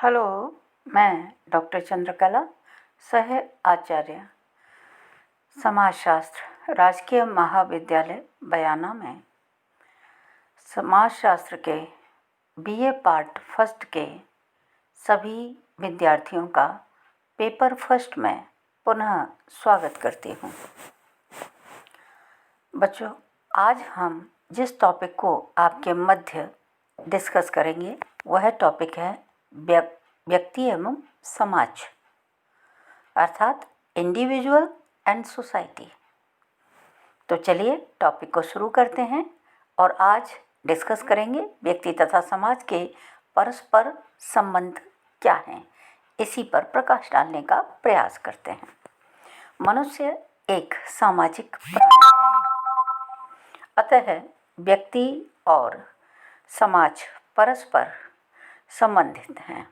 Hello. मैं doctor Chandrakala, सह आचार्य समाजशास्त्र, राजकीय महाविद्यालय बयाना में समाजशास्त्र के बीए पार्ट फर्स्ट के सभी विद्यार्थियों का पेपर फर्स्ट में पुनः स्वागत करती हूँ। बच्चों, आज हम जिस टॉपिक को आपके मध्य डिस्कस करेंगे वह टॉपिक है व्यक्ति एवं समाज, अर्थात इंडिविजुअल एंड सोसाइटी। तो चलिए टॉपिक को शुरू करते हैं और आज डिस्कस करेंगे व्यक्ति तथा समाज के परस्पर संबंध क्या हैं, इसी पर प्रकाश डालने का प्रयास करते हैं। मनुष्य एक सामाजिक प्राणी है, अतः व्यक्ति और समाज परस्पर संबंधित हैं।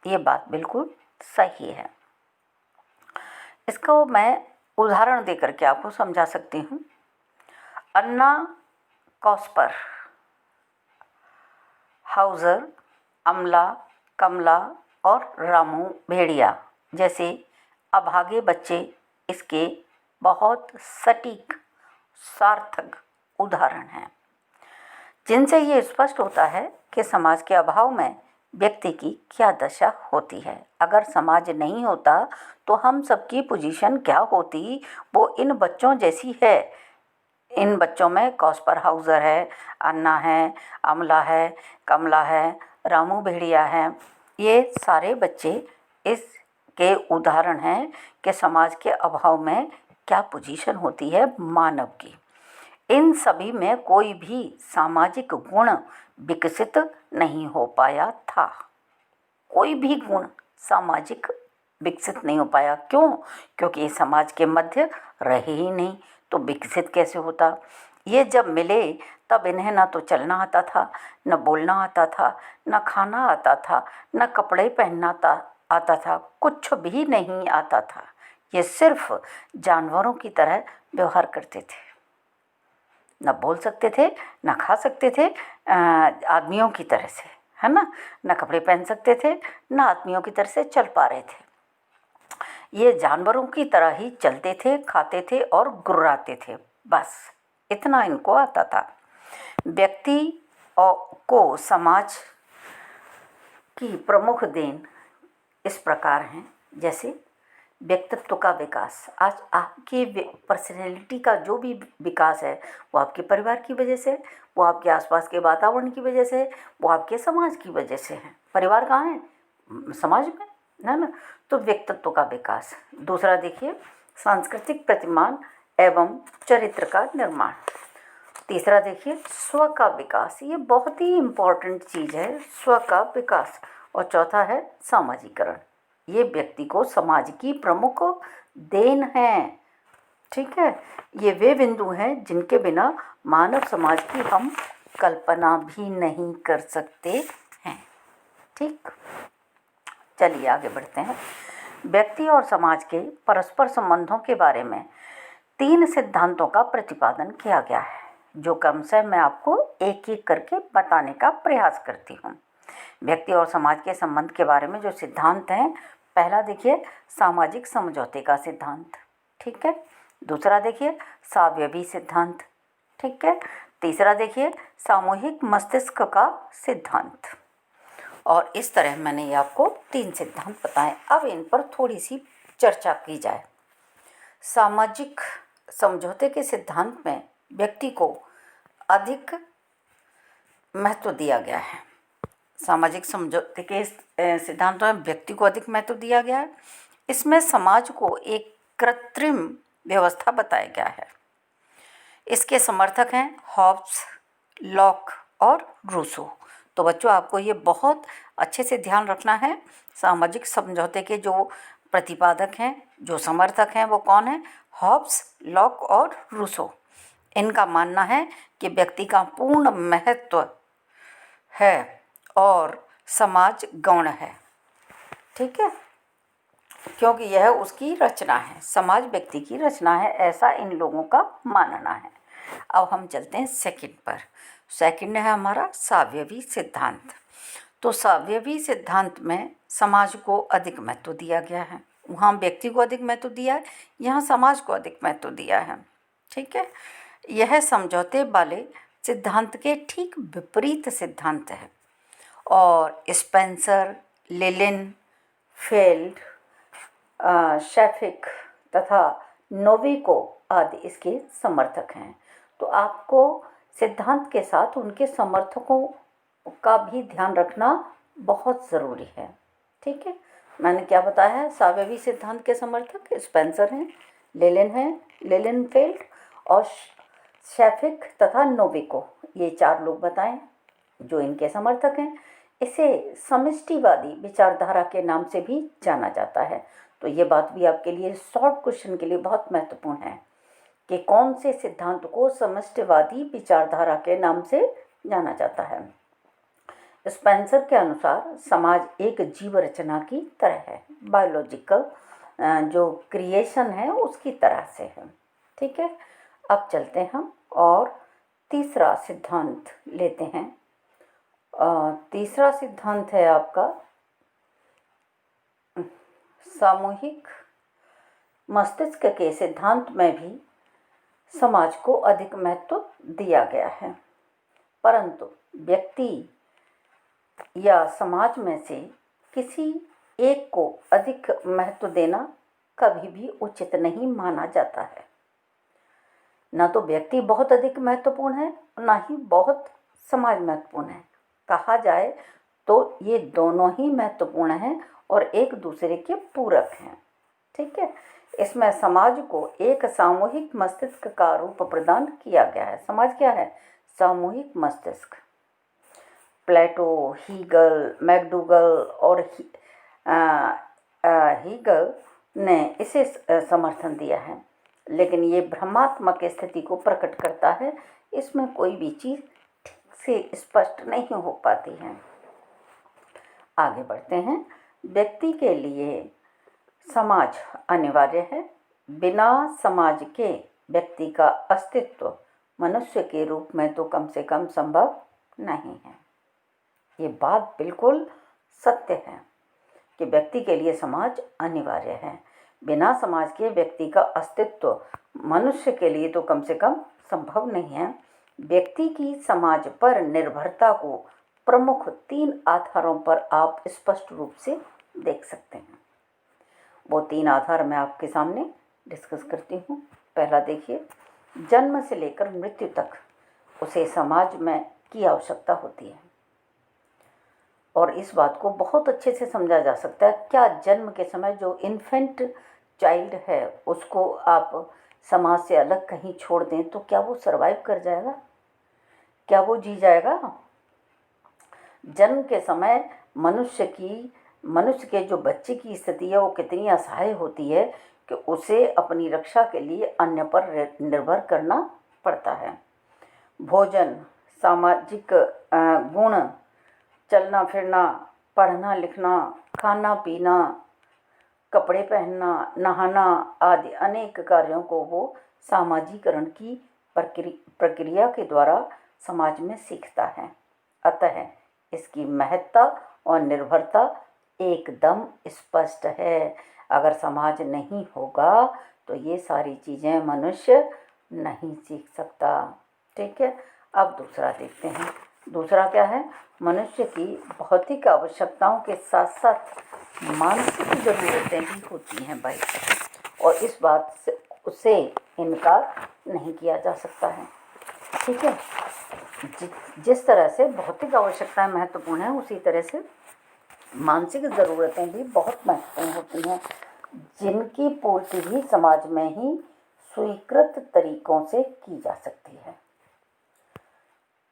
ये बात बिल्कुल सही है। इसको मैं उदाहरण देकर के आपको समझा सकती हूँ। अन्ना कॉस्पर, हाउजर, अमला, कमला और रामू भेड़िया जैसे अभागे बच्चे इसके बहुत सटीक सार्थक उदाहरण हैं, जिनसे ये स्पष्ट होता है कि समाज के अभाव में व्यक्ति की क्या दशा होती है। अगर समाज नहीं होता तो हम सबकी पोजीशन क्या होती, वो इन बच्चों जैसी है। इन बच्चों में कॉस्पर हाउजर है, अन्ना है, अमला है, कमला है, रामू भेड़िया है। ये सारे बच्चे इसके उदाहरण हैं कि समाज के अभाव में क्या पोजीशन होती है मानव की। इन सभी में कोई भी सामाजिक गुण विकसित नहीं हो पाया था। कोई भी गुण सामाजिक विकसित नहीं हो पाया। क्यों? क्योंकि ये समाज के मध्य रहे ही नहीं, तो विकसित कैसे होता। ये जब मिले तब इन्हें ना तो चलना आता था, न बोलना आता था, न खाना आता था, न कपड़े पहनना आता था, कुछ भी नहीं आता था। ये सिर्फ जानवरों की तरह व्यवहार करते थे, न बोल सकते थे, न खा सकते थे आदमियों की तरह से, है ना, न कपड़े पहन सकते थे, न आदमियों की तरह से चल पा रहे थे। ये जानवरों की तरह ही चलते थे, खाते थे और गुर्राते थे, बस इतना इनको आता था। व्यक्ति को समाज की प्रमुख देन इस प्रकार हैं, जैसे व्यक्तित्व का विकास। आज आपके पर्सनैलिटी का जो भी विकास है वो आपके परिवार की वजह से, वो आपके आसपास के वातावरण की वजह से, वो आपके समाज की वजह से है। परिवार कहाँ है? समाज में, है ना। तो व्यक्तित्व का विकास। दूसरा देखिए, सांस्कृतिक प्रतिमान एवं चरित्र का निर्माण। तीसरा देखिए, स्व का विकास। ये बहुत ही इम्पोर्टेंट चीज़ है, स्व का विकास। और चौथा है सामाजिकरण। ये व्यक्ति को समाज की प्रमुख देन है। ठीक है, ये वे बिंदु हैं जिनके बिना मानव समाज की हम कल्पना भी नहीं कर सकते हैं। ठीक, चलिए आगे बढ़ते हैं। व्यक्ति और समाज के परस्पर संबंधों के बारे में 3 सिद्धांतों का प्रतिपादन किया गया है, जो क्रमशः मैं आपको एक एक करके बताने का प्रयास करती हूँ। व्यक्ति और समाज के संबंध के बारे में जो सिद्धांत हैं, पहला देखिए सामाजिक समझौते का सिद्धांत। ठीक है। दूसरा देखिए सावयवी सिद्धांत। ठीक है। तीसरा देखिए सामूहिक मस्तिष्क का सिद्धांत। और इस तरह मैंने ये आपको 3 सिद्धांत बताए। अब इन पर थोड़ी सी चर्चा की जाए। सामाजिक समझौते के सिद्धांत में व्यक्ति को अधिक महत्व दिया गया है। सामाजिक समझौते के सिद्धांतों में व्यक्ति को अधिक महत्व दिया गया है। इसमें समाज को एक कृत्रिम व्यवस्था बताया गया है। इसके समर्थक हैं हॉब्स, लॉक और रूसो। तो बच्चों, आपको ये बहुत अच्छे से ध्यान रखना है। सामाजिक समझौते के जो प्रतिपादक हैं, जो समर्थक हैं, वो कौन है? हॉब्स, लॉक और रूसो। इनका मानना है कि व्यक्ति का पूर्ण महत्व है और समाज गौण है। ठीक है, क्योंकि यह उसकी रचना है, समाज व्यक्ति की रचना है, ऐसा इन लोगों का मानना है। अब हम चलते हैं सेकंड पर। सेकंड है हमारा सावयवी सिद्धांत। तो सावयवी सिद्धांत में समाज को अधिक महत्व दिया गया है। वहाँ व्यक्ति को अधिक महत्व दिया है, यहाँ समाज को अधिक महत्व दिया है। ठीक है, यह समझौते वाले सिद्धांत के ठीक विपरीत सिद्धांत है और स्पेंसर, लिलिनफेल्ड, शेफिक तथा नोविको आदि इसके समर्थक हैं। तो आपको सिद्धांत के साथ उनके समर्थकों का भी ध्यान रखना बहुत ज़रूरी है। ठीक है, मैंने क्या बताया है? सावयवी सिद्धांत के समर्थक स्पेंसर हैं, लिलिनफेल्ड और शेफिक तथा नोविको, ये 4 लोग बताएं जो इनके समर्थक हैं। इसे समष्टिवादी विचारधारा के नाम से भी जाना जाता है। तो ये बात भी आपके लिए शॉर्ट क्वेश्चन के लिए बहुत महत्वपूर्ण है कि कौन से सिद्धांत को समष्टिवादी विचारधारा के नाम से जाना जाता है। स्पेंसर के अनुसार समाज एक जीव रचना की तरह है, बायोलॉजिकल जो क्रिएशन है उसकी तरह से है। ठीक है, अब चलते हैं हम और तीसरा सिद्धांत लेते हैं। तीसरा सिद्धांत है आपका सामूहिक मस्तिष्क के सिद्धांत में भी समाज को अधिक महत्व दिया गया है, परंतु व्यक्ति या समाज में से किसी एक को अधिक महत्व देना कभी भी उचित नहीं माना जाता है। न तो व्यक्ति बहुत अधिक महत्वपूर्ण है, ना ही बहुत समाज महत्वपूर्ण है। कहा जाए तो ये दोनों ही महत्वपूर्ण हैं और एक दूसरे के पूरक हैं। ठीक है, इसमें समाज को एक सामूहिक मस्तिष्क का रूप प्रदान किया गया है। समाज क्या है? सामूहिक मस्तिष्क। प्लेटो, हीगल, मैकडूगल और हीगल ने इसे समर्थन दिया है, लेकिन ये भ्रमात्मक स्थिति को प्रकट करता है। इसमें कोई भी चीज़ ठीक से स्पष्ट नहीं हो पाती है। आगे बढ़ते हैं। व्यक्ति के लिए समाज अनिवार्य है। बिना समाज के व्यक्ति का अस्तित्व मनुष्य के रूप में तो कम से कम संभव नहीं है। ये बात बिल्कुल सत्य है कि व्यक्ति के लिए समाज अनिवार्य है। बिना समाज के व्यक्ति का अस्तित्व मनुष्य के लिए तो कम से कम संभव नहीं है। व्यक्ति की समाज पर निर्भरता को प्रमुख 3 आधारों पर आप स्पष्ट रूप से देख सकते हैं। वो 3 आधार मैं आपके सामने डिस्कस करती हूँ। पहला देखिए, जन्म से लेकर मृत्यु तक उसे समाज में की आवश्यकता होती है और इस बात को बहुत अच्छे से समझा जा सकता है। क्या जन्म के समय जो इन्फेंट चाइल्ड है उसको आप समाज से अलग कहीं छोड़ दें तो क्या वो सरवाइव कर जाएगा? क्या वो जी जाएगा? जन्म के समय मनुष्य के जो बच्चे की स्थिति है वो कितनी असहाय होती है कि उसे अपनी रक्षा के लिए अन्य पर निर्भर करना पड़ता है। भोजन, सामाजिक गुण, चलना फिरना, पढ़ना लिखना, खाना पीना, कपड़े पहनना, नहाना आदि अनेक कार्यों को वो सामाजिकरण की प्रक्रिया के द्वारा समाज में सीखता है। अतः इसकी महत्ता और निर्भरता एकदम स्पष्ट है। अगर समाज नहीं होगा तो ये सारी चीज़ें मनुष्य नहीं सीख सकता। ठीक है, अब दूसरा देखते हैं। दूसरा क्या है? मनुष्य की भौतिक आवश्यकताओं के साथ साथ मानसिक ज़रूरतें भी होती हैं भाई, और इस बात से उससे इनकार नहीं किया जा सकता है। ठीक है, जिस तरह से भौतिक आवश्यकताएं महत्वपूर्ण हैं उसी तरह से मानसिक ज़रूरतें भी बहुत महत्वपूर्ण होती हैं, जिनकी पूर्ति भी समाज में ही स्वीकृत तरीकों से की जा सकती है।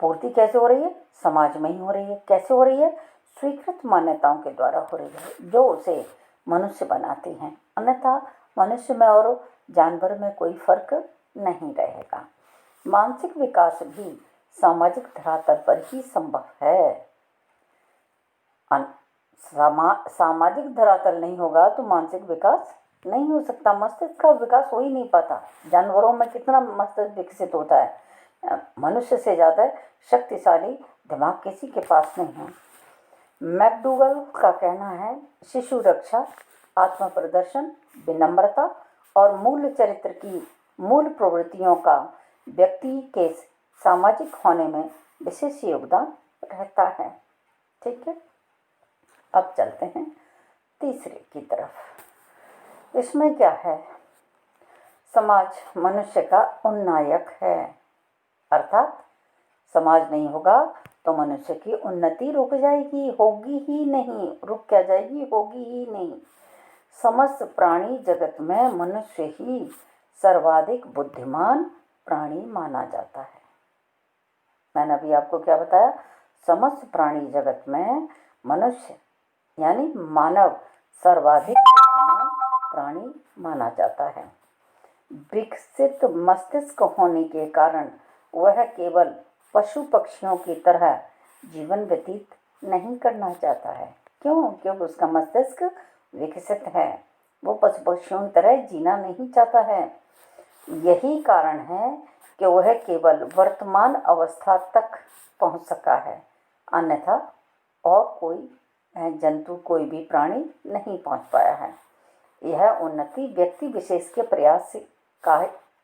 पूर्ति कैसे हो रही है? समाज में ही हो रही है। कैसे हो रही है? स्वीकृत मान्यताओं के द्वारा हो रही है जो उसे मनुष्य बनाती हैं। अन्यथा मनुष्य में और जानवर में कोई फर्क नहीं रहेगा। मानसिक विकास भी सामाजिक धरातल पर ही संभव है। सामाजिक धरातल नहीं होगा तो मानसिक विकास नहीं हो सकता। मस्तिष्क का विकास हो ही नहीं पाता। जानवरों में कितना मस्तिष्क विकसित होता है, मनुष्य से ज़्यादा शक्तिशाली दिमाग किसी के पास नहीं है। मैकडूगल का कहना है, शिशु रक्षा, आत्म प्रदर्शन, विनम्रता और मूल चरित्र की मूल प्रवृत्तियों का व्यक्ति के सामाजिक होने में विशेष योगदान रहता है। ठीक है, अब चलते हैं तीसरे की तरफ। इसमें क्या है, समाज मनुष्य का उन्नायक है, अर्थात समाज नहीं होगा तो मनुष्य की उन्नति रुक जाएगी, होगी ही नहीं। रुक क्या जाएगी, होगी ही नहीं। समस्त प्राणी जगत में मनुष्य ही सर्वाधिक बुद्धिमान प्राणी माना जाता है। मैंने अभी आपको क्या बताया, समस्त प्राणी जगत में मनुष्य यानी मानव सर्वाधिक बुद्धिमान प्राणी माना जाता है। विकसित मस्तिष्क होने के कारण वह केवल पशु पक्षियों की तरह जीवन व्यतीत नहीं करना चाहता है। क्यों? क्योंकि उसका मस्तिष्क विकसित है, वो पशु पक्षियों की तरह जीना नहीं चाहता है। यही कारण है कि वह केवल वर्तमान अवस्था तक पहुंच सका है, अन्यथा और कोई जंतु, कोई भी प्राणी नहीं पहुंच पाया है। यह उन्नति व्यक्ति विशेष के प्रयास का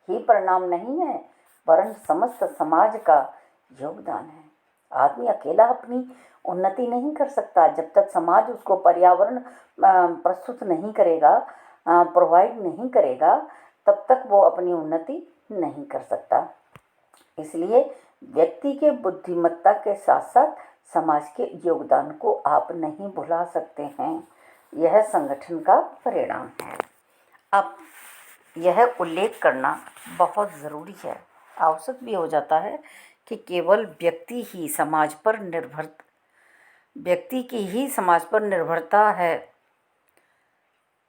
ही परिणाम नहीं है, वरन समस्त समाज का योगदान है। आदमी अकेला अपनी उन्नति नहीं कर सकता। जब तक समाज उसको पर्यावरण प्रस्तुत नहीं करेगा, प्रोवाइड नहीं करेगा, तब तक वो अपनी उन्नति नहीं कर सकता। इसलिए व्यक्ति के बुद्धिमत्ता के साथ साथ समाज के योगदान को आप नहीं भुला सकते हैं। यह संगठन का परिणाम है। अब यह उल्लेख करना बहुत ज़रूरी है, आवश्यक भी हो जाता है कि केवल व्यक्ति की ही समाज पर निर्भरता है,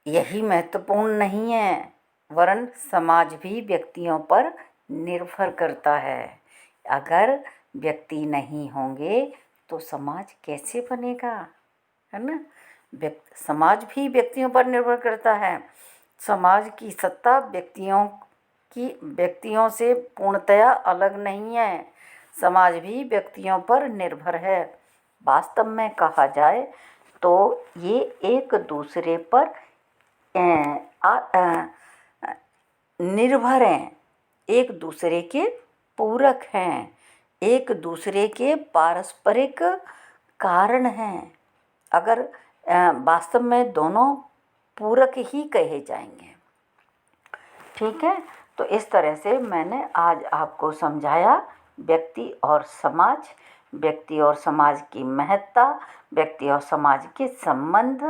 यही महत्वपूर्ण नहीं है, वरन समाज भी व्यक्तियों पर निर्भर करता है। अगर व्यक्ति नहीं होंगे तो समाज कैसे बनेगा, है ना। समाज भी व्यक्तियों पर निर्भर करता है। समाज की सत्ता व्यक्तियों से पूर्णतया अलग नहीं है। समाज भी व्यक्तियों पर निर्भर है। वास्तव में कहा जाए तो ये एक दूसरे पर निर्भर हैं, एक दूसरे के पूरक हैं, एक दूसरे के पारस्परिक कारण हैं। अगर वास्तव में दोनों पूरक ही कहे जाएंगे। ठीक है, तो इस तरह से मैंने आज आपको समझाया व्यक्ति और समाज, व्यक्ति और समाज की महत्ता, व्यक्ति और समाज के संबंध,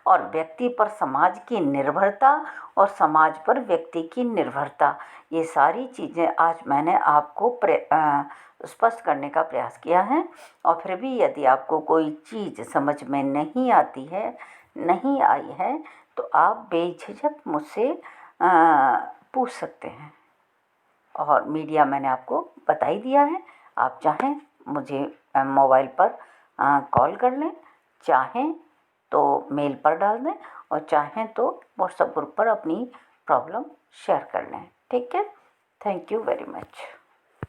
और व्यक्ति पर समाज की निर्भरता और समाज पर व्यक्ति की निर्भरता। ये सारी चीज़ें आज मैंने आपको स्पष्ट करने का प्रयास किया है। और फिर भी यदि आपको कोई चीज़ समझ में नहीं आती है, नहीं आई है, तो आप बेझिझक मुझसे पूछ सकते हैं। और मीडिया मैंने आपको बता ही दिया है। आप चाहें मुझे मोबाइल पर कॉल कर लें, चाहें तो मेल पर डाल दें, और चाहें तो व्हाट्सएप ग्रुप पर अपनी प्रॉब्लम शेयर कर लें। ठीक है, थैंक यू वेरी मच।